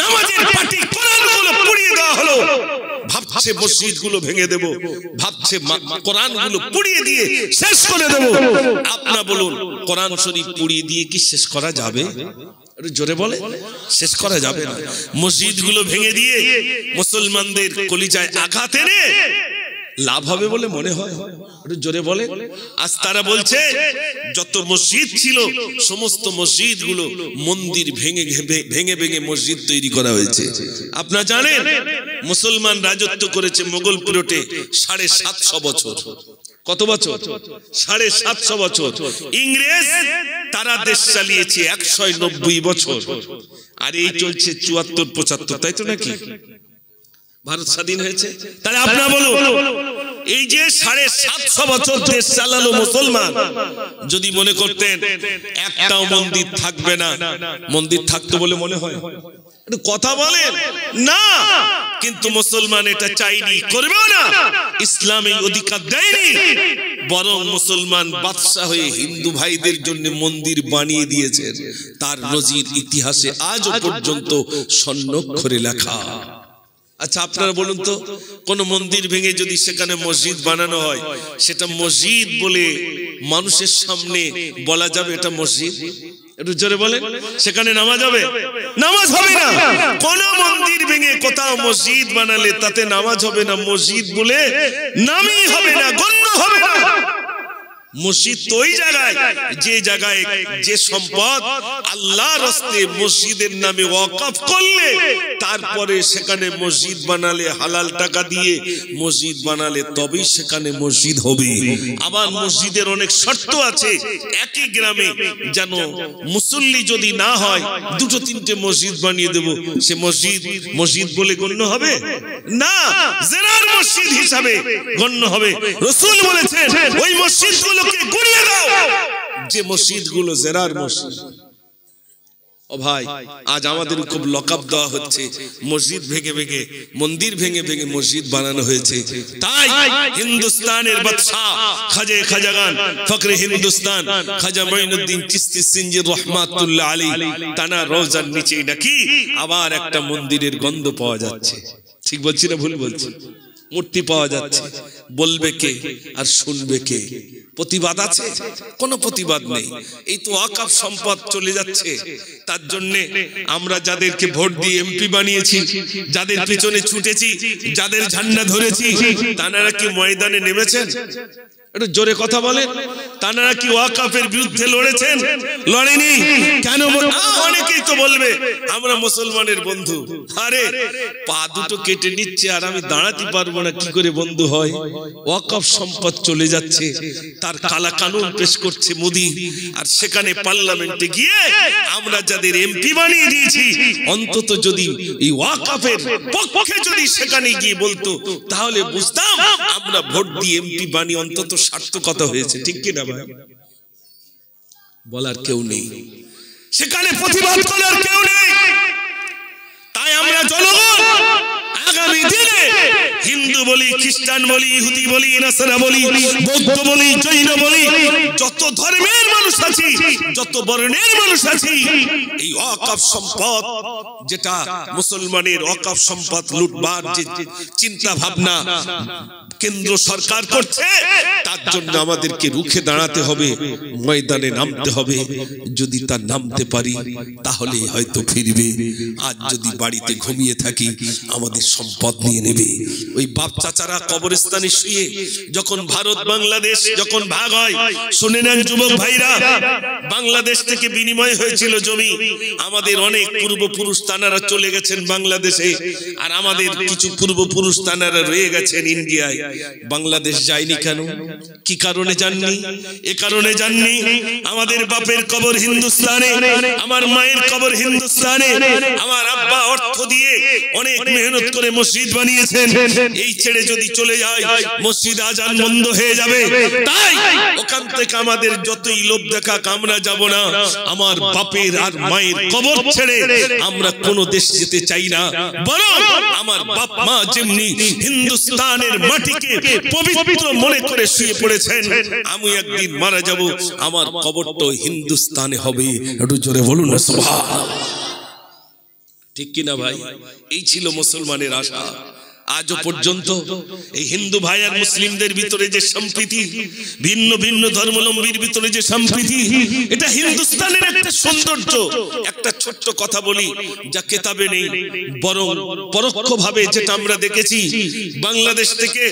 নামাজের পাটি কোরআনগুলো পুড়িয়ে দেওয়া হলো। ভাবছে মসজিদগুলো ভেঙে দেব, ভাবছে কোরআনগুলো পুড়িয়ে দিয়ে শেষ করে দেব। আপনারা বলুন, কোরআন শরীফ পুড়িয়ে দিয়ে কি শেষ করা যাবে? একটু জোরে বলে, শেষ করা যাবে না। মসজিদগুলো ভেঙে দিয়ে মুসলমানদের কলিজায় আঘাত এনে লাভ হবে বলে মনে হয়? একটু জোরে বলে। আজ তারা বলছে যত মসজিদ ছিল সমস্ত মসজিদগুলো মন্দির ভেঙে ভেঙে ভেঙে মসজিদ তৈরি করা হয়েছে। আপনারা জানেন মুসলমান রাজত্ব করেছে মোগলপুরটে ৭৫০ বছর। কত বছর? ৭৫০ বছর। ইংরেজ তারা দেশ চালিয়েছে ১৯০ বছর। আর এই চলছে ৭৪-৭৫, তাই তো নাকি? ভারত স্বাধীন হয়েছে। তাহলে আপনারা বলুন, এই যে ৭৫০ বছর দেশ চালালো মুসলমান, যদি মনে করতেন একটাও মন্দির থাকবে না, মন্দির থাকতো বলে মনে হয়? একটু কথা বলেন না। কিন্তু মুসলমান এটা চাইনি, করবেও না। ইসলাম এই অধিকার দেয়নি, বরং মুসলমান বাদশা হয়ে হিন্দু ভাইদের জন্য মন্দির বানিয়ে দিয়েছেন। তার নজির ইতিহাসে আজও পর্যন্ত স্বর্ণাক্ষরে লেখা। আচ্ছা আপনারা বলুন তো, কোন মন্দির ভেঙে যদি সেখানে মসজিদ বানানো হয়, সেটা মসজিদ বলে মানুষের সামনে বলা যাবে এটা মসজিদ? একটু জোরে বলেন। সেখানে নামাজ হবে? নামাজ হবে না। কোন মন্দির ভেঙে কোথাও মসজিদ বানালে তাতে নামাজ হবে না, মসজিদ বলে নামই হবে না, গণ্য হবে না। মসজিদ তো ওই জায়গায় যে জায়গায় যে সম্পদ আল্লাহর রাস্তে মসজিদের নামে ওয়াকফ করলে তারপরে সেখানে মসজিদ বানালে, হালাল টাকা দিয়ে মসজিদ বানালে তবেই সেখানে মসজিদ হবে। আবার মসজিদের অনেক শর্ত আছে। একই গ্রামে যেন মুসল্লি যদি না হয়, ২-৩টে মসজিদ বানিয়ে দেব, সে মসজিদ মসজিদ বলে গণ্য হবে না, জেনার মসজিদ হিসাবে গণ্য হবে। রাসূল বলেছেন ওই মসজিদগুলো গুড়িয়ে দাও যে মসজিদগুলো জেরার মসজিদ। ও ও ভাই, আজ আমাদের খুব লকআপ দেওয়া হচ্ছে, মসজিদ ভেঙে ভেঙে, মন্দির ভেঙে ভেঙে মসজিদ বানানো হয়েছে। তাই হিন্দুস্তানের বাদশাহ খাজা খাজাগান ফকরে হিন্দুস্তান খাজা মঈনুদ্দিন চিশতি সিঞ্জি রহমাতুল্লাহ আলাইহি তানা রওজার নিচে নাকি আবার একটা মন্দিরের গন্ধ পাওয়া যাচ্ছে। ঠিক বলছি না ভুল বলছি? মূর্তি পাওয়া যাচ্ছে। বলবে কে আর শুনবে কে? প্রতিবাদ আছে? কোনো প্রতিবাদ নেই। এই তো ওয়াকফ সম্পদ চলে যাচ্ছে। তার জন্য আমরা যাদেরকে ভোট দিয়ে এমপি বানিয়েছি, যাদের পিছনে ছুটেছি, যাদের ঝান্ডা ধরেছি, তারা কি ময়দানে নেমেছেন? একটু জোরে কথা বলেন। তারা কি ওয়াকফের বিরুদ্ধে লড়েছেন? লড়েনি কেন? অনেকেই তো বলবে আমরা মুসলমানের বন্ধু। আরে পা দুটো কেটে নিচ্ছে আর আমি দাঁড়াতে পারবো না, কি করে বন্ধু হয়? ওয়াকফ সম্পদ চলে যাচ্ছে, তার কালা কানুন পেশ করছে মোদি, আর সেখানে পার্লামেন্টে গিয়ে আমরা যাদের এমপি বানিয়ে দিয়েছি, অন্তত যদি এই ওয়াকফের পক্ষে যদি সেখানে গিয়ে বলতো, তাহলে বুঝতাম আমরা ভোট দিয়ে এমপি বানিয়ে অন্তত সার্থকতা হয়েছে। ঠিক কি না ভাই? বলার কেউ নেই, সেখানে প্রতিবাদ করার কেউ নেই। তাই আমরা জনগণ আগামী দিনে হিন্দু বলি, খ্রিস্টান বলি, ইহুদি বলি, নাসারা বলি, বৌদ্ধ বলি, জৈন বলি, যত ধর্মের মানুষ আছি, যত বর্ণের মানুষ আছি, এই ওয়াকফ সম্পদ যেটা মুসলমানের ওয়াকফ সম্পদ লুটবার যে চিন্তা ভাবনা কেন্দ্র সরকার করছে, তার জন্য আমাদেরকে রুখে দাঁড়াতে হবে, ময়দানে নামতে হবে। যদি তা নামতে পারি তাহলে হয়তো ফিরবে। আজ যদি বাড়িতে ঘুমিয়ে থাকি আমাদের সম্পদ নিয়ে নেবে। ওই বাপ চাচারা কবরস্থানে শুয়ে যখন ভারত বাংলাদেশ যখন ভাগ হয়, শুনে নেন যুবক ভাইরা, বাংলাদেশ থেকে বিনিময় হয়েছিল জমি। আমাদের অনেক পূর্বপুরুষ তানারা চলে গেছেন বাংলাদেশে, আর আমাদের কিছু পূর্বপুরুষ তানারা রয়ে গেছেন ইন্ডিয়ায়। বাংলাদেশ যায়নি কেন? কি কারণে যাননি? এ কারণে যাননি, আমাদের বাপের কবর হিন্দুস্তানে, আমার মায়ের কবর হিন্দুস্তানে, আমার আব্বা অর্থ দিয়ে অনেক মেহনত করে মসজিদ বানিয়েছেন। এই ছেড়ে যদি চলে যায় মসজিদ আজান বন্ধ হয়ে যাবে। তাই ওখান থেকে আমাদের যতই লোভ দেখা আমরা যাব না। আমার বাপের আর মায়ের কবর ছেড়ে আমরা কোন দেশ যেতে চাই না, বরং আমার বাপ মা যেমনি হিন্দুস্তানের মাটিকে পবিত্র মনে করে শুয়ে পড়েছেন, আমি একদিন মারা যাব, আমার কবরটা হিন্দুস্তানে হবে। একটু জোরে বলুন না সুবহানাল্লাহ। ঠিক কিনা ভাই? এই ছিল মুসলমানের আশা। আজও পর্যন্ত এই হিন্দু ভাই আর মুসলিমদের ভিতরে যে সম্প্রীতি, ভিন্ন ভিন্ন ধর্মাবলম্বীর ভিতরে যে সম্প্রীতি, এটা হিন্দুস্তানের একটা সৌন্দর্য। একটা ছোট্ট কথা বলি যা কিতাবে নেই, বরং পরোক্ষভাবে যেটা আমরা দেখেছি, বাংলাদেশ থেকে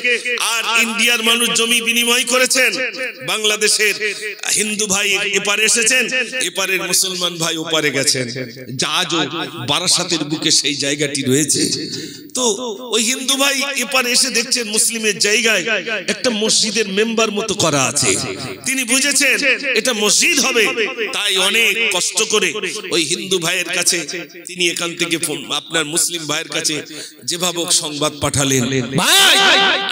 আর ইন্ডিয়ার মানুষ জমি বিনিময় করেছেন। বাংলাদেশের হিন্দু ভাই এপারে এসেছেন, এপারের মুসলমান ভাই ওপারে গেছেন। যা আজও বারাসাতের বুকে সেই জায়গাটি রয়েছে। তো ওই হিন্দু ভাই এপারে এসে দেখছেন মুসলিমের জায়গায় একটা মসজিদের মেম্বার মতো করা আছে। তিনি বুঝেছেন এটা মসজিদ হবে, তাই অনেক কষ্ট করে ওই হিন্দু ভাইয়ের কাছে তিনি এখান থেকে আপনার মুসলিম ভাইয়ের কাছে যেভাবে সংবাদ পাঠালেন, ভাই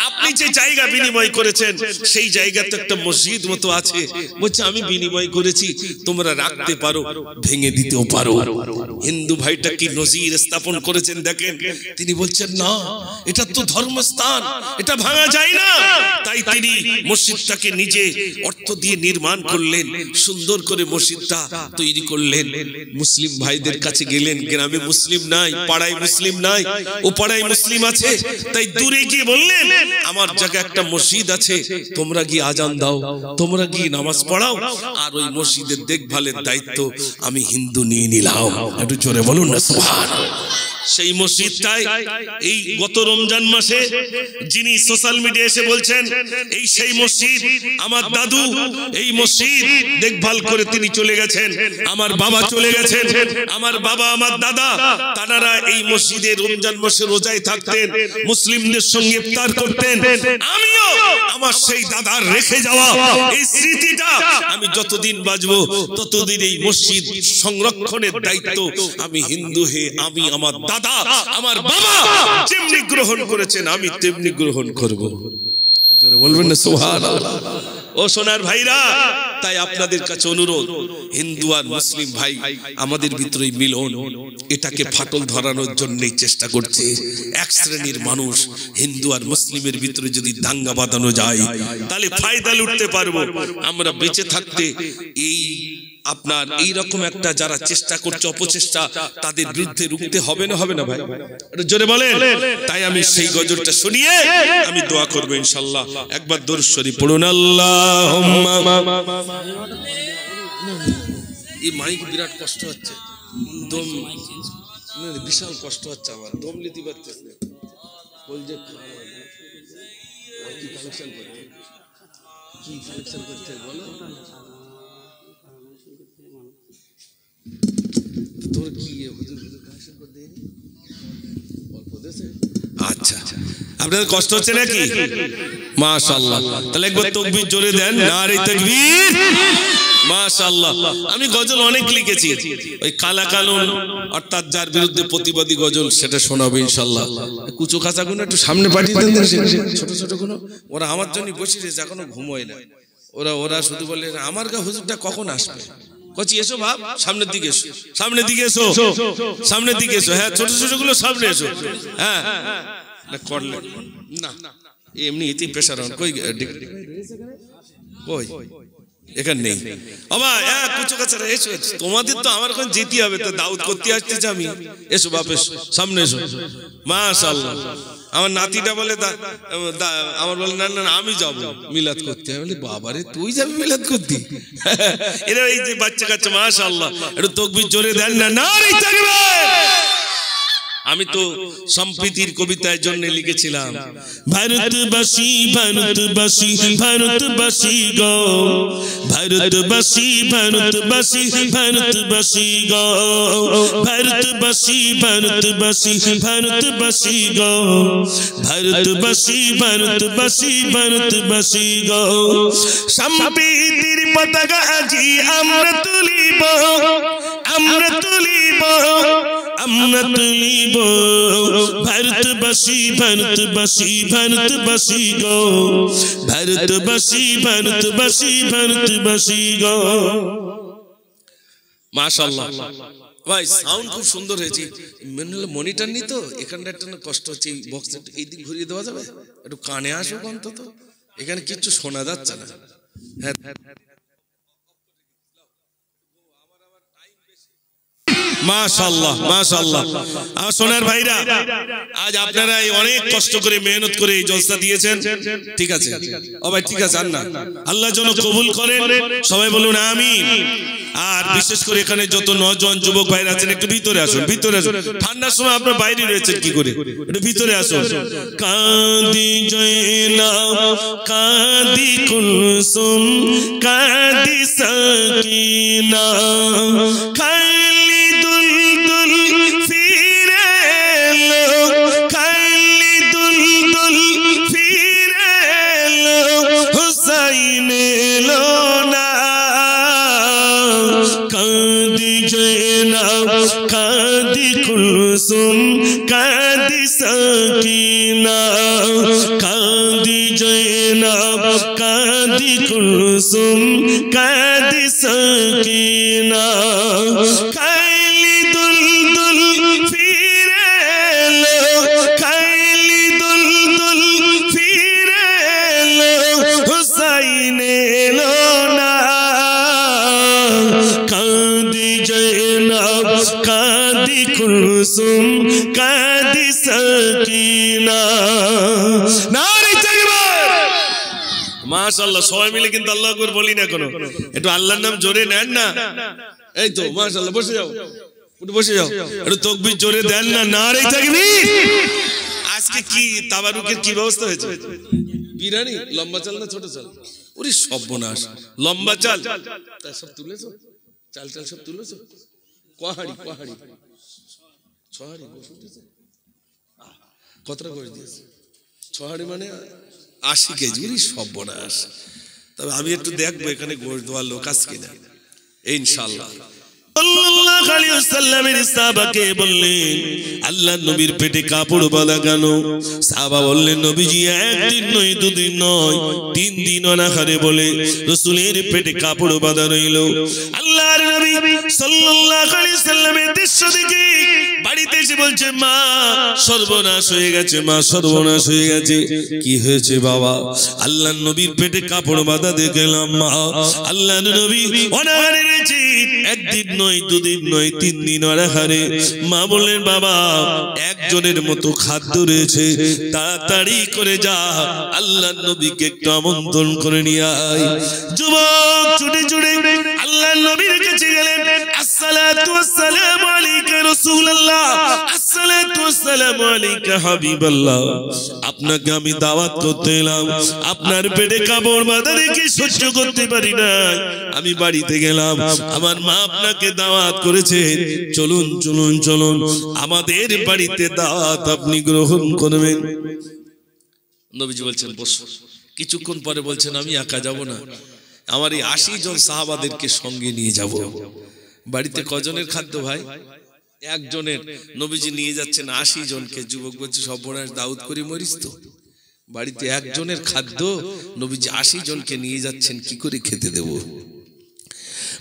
আপনি যে জায়গা বিনিময় করেছেন সেই জায়গাতে একটা মসজিদ মতো আছে। বলছে আমি বিনিময় করেছি, তোমরা রাখতে পারো, ভেঙে দিতেও পারো। হিন্দু ভাইটা কি নজির স্থাপন করেছেন দেখেন। তিনি বলছেন না, এটা তো ধর্মস্থান, এটা ভাঙা যায় না। তাই তিনি মসজিদটাকে নিজে অর্থ দিয়ে নির্মাণ করলেন, সুন্দর করে মসজিদটা তৈরি করলেন। মুসলিম ভাইদের কাছে গেলেন, গ্রামে মুসলিম নাই, পাড়ায় মুসলিম নাই, ও পাড়ায় মুসলিম আছে। তাই দূরে গিয়ে বললেন আমার জায়গায় একটা মসজিদ আছে, তোমরা গিয়ে আজান দাও, তোমরা গিয়ে নামাজ পড়াও, আর ওই মসজিদের দেখভালের দায়িত্ব আমি হিন্দু নিয়ে নিলাম। একটু জোরে বলুন না সুবহানাল্লাহ। সেই মসজিদটাই এই গত রমজান মাসে যিনি সোশ্যাল মিডিয়া এসে বলছেন এই সেই মসজিদ, আমার দাদু এই মসজিদ দেখভাল করে তিনি চলে গেছেন, আমার বাবা চলে গেছেন, আমার বাবা আমার দাদা তারা এই মসজিদে রমজান মাসে রোজায় থাকতেন, মুসলিমদের সঙ্গে ইফতার করতেন। আমিও আমার সেই দাদার রেখে যাওয়া এই স্মৃতিটা আমি যতদিন বাঁচবো ততদিন এই মসজিদ সংরক্ষণের দায়িত্ব আমি হিন্দু হে আমি আমার দাদা আমার বাবা যেমনি গ্রহণ করেছেন আমি তেমনি গ্রহণ করব। জোরে বলবেন না সুবহানাল্লাহ। ও সোনার ভাইরা, তাই আপনাদের কাছে অনুরোধ, হিন্দু আর মুসলিম ভাই আমাদের ভিতরে মিলন, এটাকে ফাটল ধরানোর জন্যই চেষ্টা করছে এক শ্রেণীর মানুষ। হিন্দু আর মুসলিমের ভিতরে যদি দাঙ্গা বাঁধানো যায় তাহলে ফায়দা লুটতে পারবো আমরা বেঁচে থাকতে। এই আপনার এই রকম একটা যারা চেষ্টা করছে অপচেষ্টা, তাদের বিরুদ্ধে রুখতে হবে না, হবে না ভাই? একটু জোরে বলেন। তাই আমি সেই গজলটা শুনিয়ে আমি দোয়া করবো ইনশাআল্লাহ। একবার দরুদ শরীফ পড়ুন। আল্লাহুম্মা। এই মাইক বিরাট কষ্ট হচ্ছে, দম বিশাল কষ্ট হচ্ছে আমার, দম নিতে পারতেছি না। বলছে কি কালেকশন করতে, কি কালেকশন করতে বলো, তোর কি হুজুর কালেকশন করতে দেয়নি? অল্প দেশে। আচ্ছা, আপনাদের কষ্ট হচ্ছে নাকি? মাশাআল্লাহ। তাহলে একবার তাকবীর জোরে দেন, নারে তাকবীর, মাশাআল্লাহ। আমি গজল অনেক লিখেছি, ওই কালা কানুন অর্থাৎ যার বিরুদ্ধে প্রতিবাদী গজল, সেটা শোনাবো ইনশাআল্লাহ। কুচো কাঁচা গুলো একটু সামনে পাঠিয়ে দেন, ছোট ছোট গুলো। ওরা আমার জন্য বসে রয়েছে, এখনো ঘুমোয় না। ওরা শুধু বলে আমার গা হুজুরটা কখন আসবে। কচি এসো বাপ, সামনের দিকে এসো, সামনের দিকে এসো, সামনের দিকে এসো। হ্যাঁ, ছোট ছোট গুলো সামনে এসো। হ্যাঁ না করলে না, এমনি ইতি প্রেসার অন। কই কই এখানে নেই বাবা। কুচো কাছারা এসো, তোমাদের তো আমার এখন যেতে হবে, তো দাউদ করতে আসতেছি আমি। এসো বাপ, এসো, সামনে এসো। মাশাআল্লাহ। আমার নাতিটা বলে আমার বলে না না আমি যাবো মিলাদ করতে। আমি বলি বাবারে তুই যাবি মিলাদ করতে? এরা এই যে বাচ্চা কাচ্চা, মাশাআল্লাহ। একটু তাকবীর জোরে দেন না, নারে তাকবীর। আমি তো সম্প্রীতির কবিতার জন্য লিখেছিলাম, ভারতবাসী ভারতবাসী ভারতবাসী গো, ভারতবাসী ভারতবাসী ভারতবাসী গো, ভারতবাসী ভারতবাসী ভারতবাসী গো, ভারতবাসী ভারতবাসী ভারতবাসী গো, সম্প্রীতির পতাকা আজি আমরা তুলিব, আমরা তুলিব, আমরা তুলিব, ভারতবাসী ভারতবাসী ভারতবাসী গো, ভারতবাসী ভারতবাসী ভারতবাসী গো। মাশাআল্লাহ ভাই, সাউন্ড খুব সুন্দর হয়েছে। মনিটর নি তো, এখানটা একটা কষ্ট হচ্ছে, এই বক্স এই দিক ঘুরিয়ে দেওয়া যাবে? একটু কানে আসো অন্তত, এখানে কিচ্ছু শোনা যাচ্ছে না। হ্যাঁ মাশাআল্লাহ মাশাআল্লাহ। আমার সোনার ভাইরা, আজ আপনারা অনেক কষ্ট করে মেহনত করে এই জলসা দিয়েছেন, ঠিক আছে? ও ভাই ঠিক আছে, আন্না আল্লাহ যেন কবুল করেন, সবাই বলুন আমিন। আর বিশেষ করে এখানে যত নওজোয়ান যুবক ভাইরা আছেন, একটু ভিতরে আসুন, ভিতরে আসুন। ঠান্ডার সময় আপনার বাইরে রয়েছেন কি করে, একটু ভিতরে আসুন। কাঁদি জয়নাব কাঁদি কুলসুম কাঁদি সাকিনা, খালি দুলদুল ফিরে এলো, খালি দুলদুল ফিরে এলো, হুসাইন এলো না। কাঁদি জয়নাব কাঁদি কুলসুম কাঁদি সাকিনা, কাঁদি জয়নাব কাঁদি কুলসুম কাঁদি সাকিনা, খালি দুলদুল ফিরে এলো, খালি দুলদুল ফিরে এলো, হুসাইন এলো না। কাঁদি জয়নাব কাঁদি কুলসুম কাঁদি সাকিনা, নারে তাকবীর। মাশাআল্লাহ, সবাই মিলে কিন্তু আল্লাহু আকবার বলি না কোনো, একটু আল্লাহর নাম জোরে নেন না। এই তো মাশাআল্লাহ, বসে যাও, একটু বসে যাও, একটু তাকবীর জোরে দেন না, নারে তাকবীর। আজকে কি তাবারুকের কি ব্যবস্থা হয়েছে? বিরিয়ানি লম্বা চাল না ছোট চাল? ওরে সর্বনাশ, লম্বা চাল। তাই সব তুলেছো, চাল চাল সব তুলেছো? কোহাড়ি কোহাড়ি ছহাড়ি কতটা করে দিয়েছে? ছহাড়ি মানে 80 কেজি। ওরে সর্বনাশ। তবে আমি একটু দেখবো এখানে গোশ দেওয়ার লোক আছে কিনা, ইনশাআল্লাহ। সাল্লাল্লাহু আলাইহি ওয়াসাল্লামের সাহাবাকে বললেন আল্লাহর নবীর পেটে কাপড় বাঁধা কেন? সাহাবা বললেন নবীজি একদিন নয় দুদিন নয় 3 দিন অনাহারে বলে রাসূলের পেটে কাপড় বাঁধা রইল। আল্লাহর নবী সাল্লাল্লাহু আলাইহি ওয়াসাল্লামের দৃশ্য দেখে বাড়িতে এসে বলছে মা সর্বনাশ হয়ে গেছে, মা সর্বনাশ হয়ে গেছে। কি হয়েছে বাবা? আল্লাহর নবীর পেটে কাপড় বাঁধা দেখলাম মা। আল্লাহর নবী অনাহারে রয়েছে, একদিন নয় দুদিন নয় 3 দিন অনাহারে। মা বললেন বাবা একজনের মতো খাদ্য রয়েছে, তাড়াতাড়ি করে যা আল্লাহর নবীকে একটু আমন্ত্রণ করে নিয়ে আয়। যুবক ছুটে ছুটে আল্লাহর নবীর কাছে গেলেন। আসসালাতু ওয়াসসালামু আলাইকা রাসূলুল্লাহ, আসসালাতু ওয়াসসালামু আলাইকা হাবিবাল্লাহ। আপনাকে আমি দাওয়াত করতে এলাম, আপনার পেটে কাপড় বাঁধা দেখে সহ্য করতে পারি না, আমি বাড়িতে গেলাম, আমার মা আপনাকে দাওয়াত করেছেন, চলুন চলুন চলুন আমাদের বাড়িতে দাওয়াত আপনি গ্রহণ করবেন। নবীজি বলছেন বসো। কিছুক্ষণ পরে বলছেন আমি একা যাব না, আমার এই 80 জন সাহাবাদেরকে সঙ্গে নিয়ে যাব। বাড়িতে কজনের খাদ্য ভাই? একজনের। নবীজি নিয়ে যাচ্ছেন 80 জনকে। যুবক বলছে সর্বনাশ, দাউদ করে মরিস তো, বাড়িতে একজনের খাদ্য, নবীজি 80 জনকে নিয়ে যাচ্ছেন, কি করে খেতে দেব?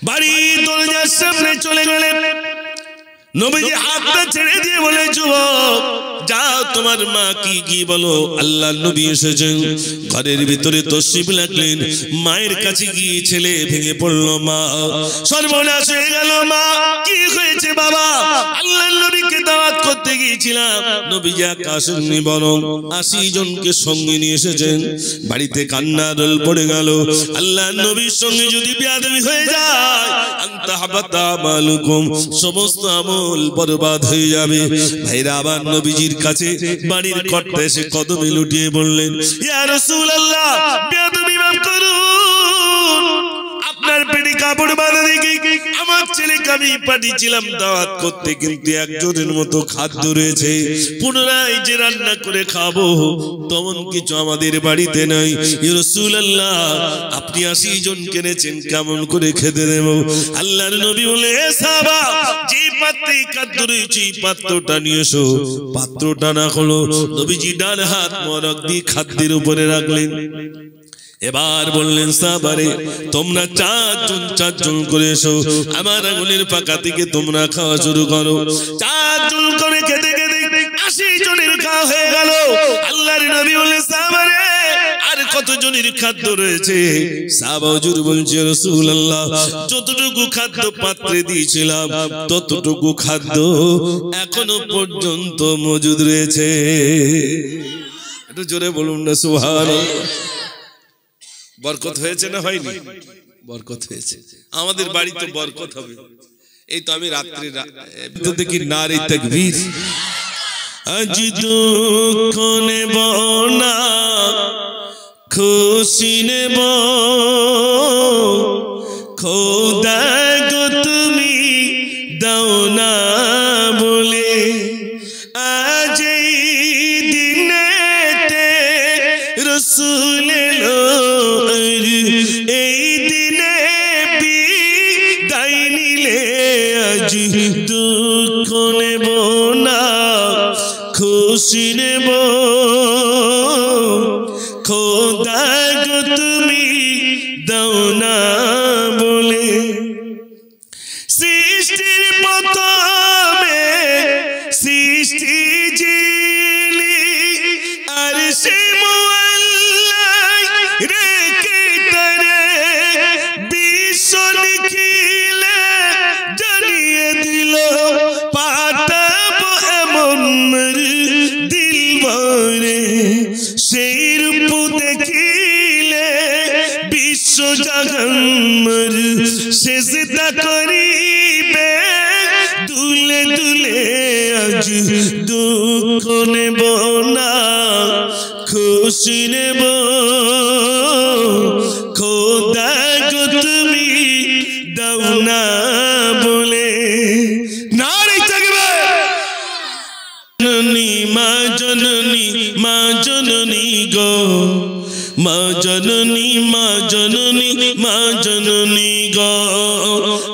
বাড়ির দরজার সামনে চলে গেলেন। নবীজি হাতটা ছেড়ে দিয়ে বলে যুবক যাও তোমার মা কি বলো। আল্লাহর নবী এসেছেন, ঘরের ভিতরে তশরিফ রাখলেন। মায়ের কাছে গিয়ে ছেলে ভেঙে পড়লো, মা সর্বনাশ হয়ে গেল, মা কি হয়েছে বাবা? আল্লাহর নবীকে দাওয়াত করতে গিয়েছিলাম, নবীজি আসেননি, বরং 80 জনকে সঙ্গে নিয়ে এসেছেন। বাড়িতে কান্নার রোল পড়ে গেল। আল্লাহর নবীর সঙ্গে যদি বেয়াদবি হয়ে যায় আনতা হাবাতা মালুকুম, সমস্ত আমল বরবাদ হয়ে যাবে। ভাইরা আবার নবীজির কাছে বাড়ির কর্তা এসে কদমে লুটিয়ে বললেন ইয়া রাসূলুল্লাহ বেয়াদবি মাফ করুন, আপনার পেটে কাপড় বাঁধা দেখে আমার ছেলেকে আমি পাঠিয়েছিলাম দাওয়াত করতে, কিন্তু একজনের মতো খাদ্য রয়েছে, পুনরায় যে রান্না করে খাবো তেমন কিছু আমাদের বাড়িতে নাই। ইয়া রাসূলুল্লাহ আপনি 80 জন কিনেছেন, কেমন করে খেতে দেব? আল্লাহর নবী বলে সাহাবা যে পাত্রে খাদ্য রয়েছে পাত্রটা নিয়ে এসো। পাত্রটা না হলো, নবীজি ডান হাত মোবারক দিয়ে খাদ্যের উপরে রাখলেন। এবার বললেন সাহাবারে তোমরা 4 জন করে এসো, আমার আঙুলের পাকা থেকে তোমরা খাওয়া শুরু করো। 4 জন করে খেতে খেতে 80 জনের খাওয়া হয়ে গেল। আল্লাহর নবী বললেন সাহাবারে আর কত জনের খাদ্য রয়েছে? সাহাবা হুজুর বলছে রাসূলুল্লাহ যতটুকু খাদ্য পাত্রে দিয়েছিলাম ততটুকু খাদ্য এখনো পর্যন্ত মজুদ রয়েছে। একটু জোরে বলুন না সুবহানাল্লাহ। বরকত হয়েছে না হয়নি? বরকত হয়েছে। আমাদের বাড়িতে বরকত হবে। এই তো আমি রাত্রে দেখি নারে তাকবীর। আজ দুঃখ নেব না খুশি নেব, খোদা গো তুমি দাও না বলে, আজ এই দিনেতে রাসূল এলো, এই দিনে বিদায় নিলে, আজ দুঃখ নেব না খুশি নেব, খোদা গো তুমি দাও না বলে। সৃষ্টির প্রথমে সৃষ্টি যিনি আর সে রেখে তারে বিশ্ব লিখিলে জানিয়ে দিল, পাঠাবো এমন দিল ভরে, সেই রূপ দেখিলে বিশ্ব জাহান সেজদা করিবে দুলে দুলে। আজ দুঃখ নেব না খুশি নেব, খোদা গো তুমি দাও না বলে। নারে তাকবীর। জননী মা জননী মা জননী গো, মা জননী মা জননী মা জননী গো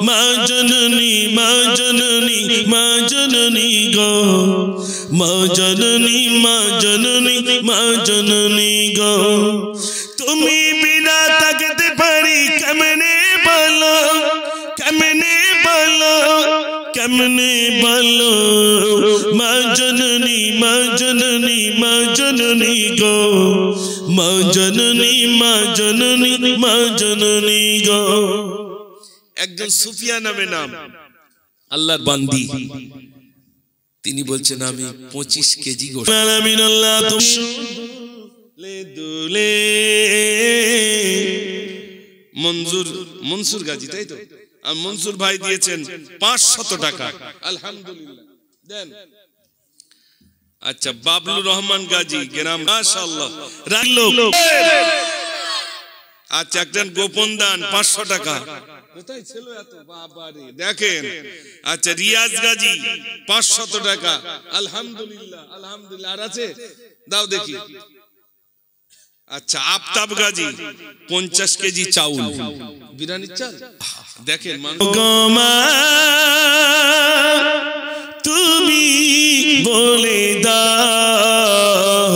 মা জননী মা জননী মা জননী গো মা জননী মা জননী মা জননী গো তুমি বিনা থাকতে পারি কেমনে বলো কেমনে বলো কেমনে বলো মা জননী মা জননী মা জননী গো মা জননী মা জননী মা জননী গো। একজন সুফিয়া নামে নাম, আল্লাহর বান্দি, তিনি বলছেন আমি 25 কেজি গোশত আল্লাহ দুলে মনসুর গাজী, তাই তো? আর মনসুর ভাই দিয়েছেন 500 টাকা, আলহামদুলিল্লাহ দেন। আচ্ছা, বাবলুর রহমান গাজী গ্রাম, মাশাআল্লাহ লোক। আচ্ছা, একজন গোপন দান 500 টাকা, কোথায় ছিল এত বাবারে, দেখেন। আচ্ছা, রিয়াজ গাজী 500 টাকা, আলহামদুলিল্লাহ আলহামদুলিল্লাহ। আর আছে, দাও দেখি। আচ্ছা, আফতাব গাজী 50 কেজি চাউল, বিরিয়ানির চাল, দেখেন। তুমি বলে দাও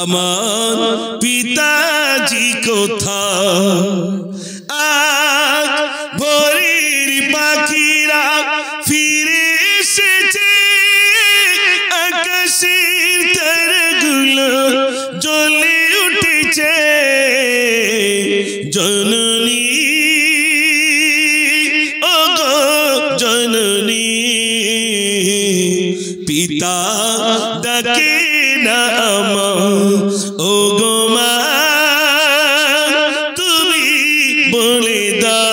আমার পিতাজি কোথায়, আজ ভোরের পাখিরা ফিরে এসেছে, আকাশের তারাগুলো জ্বলে উঠেছে, জননী ও গো জননী, পিতা ডাকে না আমার, ও গো মা তুমি বলে দাও